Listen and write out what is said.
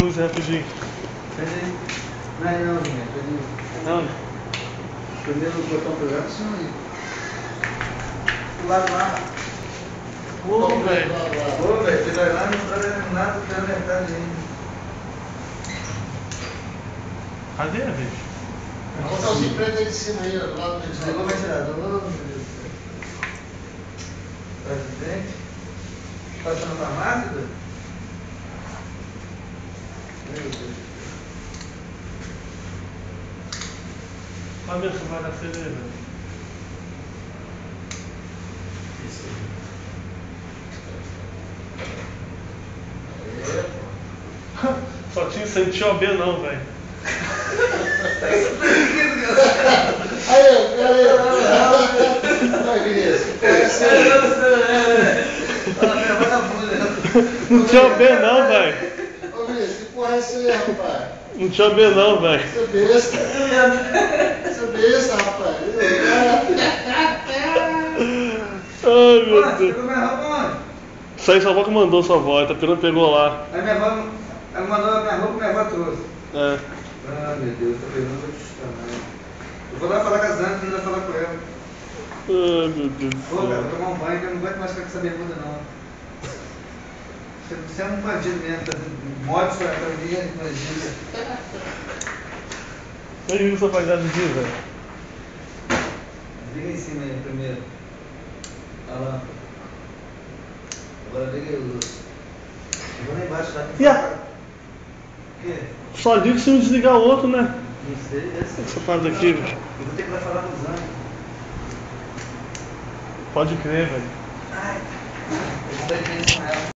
luz rapidinho. Peraí. Não, linha. Não. Primeiro o botão pegado, assim aí. O lado lá. Ô, velho. Ô, velho, você vai lá e não traz nada da metade ainda. Cadê, velho? O botãozinho preto aí de cima aí, ó, do lado do Desligou, vai tirar. Oh, meu Deus. Presidente. Passando pra máquina? Meu Deus. Olha ver se vai dar cerveja. Isso aí. Só tinha sentir OB não, velho. Aí, vai, Vinícius. Não tinha OB não, velho. Ô, Vinícius, que porra é essa aí, rapaz? Não tinha OB não, velho. Você é besta. Você é besta, rapaz. Ai, meu Você Deus. pegou minha roupa onde? Isso aí sua avó que mandou sua avó, tá pegando, pegou lá. Aí minha avó, ela mandou a minha roupa e minha avó trouxe. É. Ah, meu Deus, tá pegando pra te também. Eu vou lá falar com a Zana, não vai falar com ela. Ai, meu Deus do Pô, cara, céu. vou tomar um banho que eu não aguento mais ficar com essa bermuda, não. Você é um bandido mesmo, tá dando mods pra mim, bandido. Olha o que você faz nada de velho. Liga em cima aí primeiro. Olha lá. Agora liga aí o luz. Eu vou lá embaixo lá. O quê? Só liga se não desligar o outro, né? Não sei, Essa parada aqui, velho. eu vou ter que ir lá falar com o Zana. Pode crer, velho. Ai, eu vou dar com ela.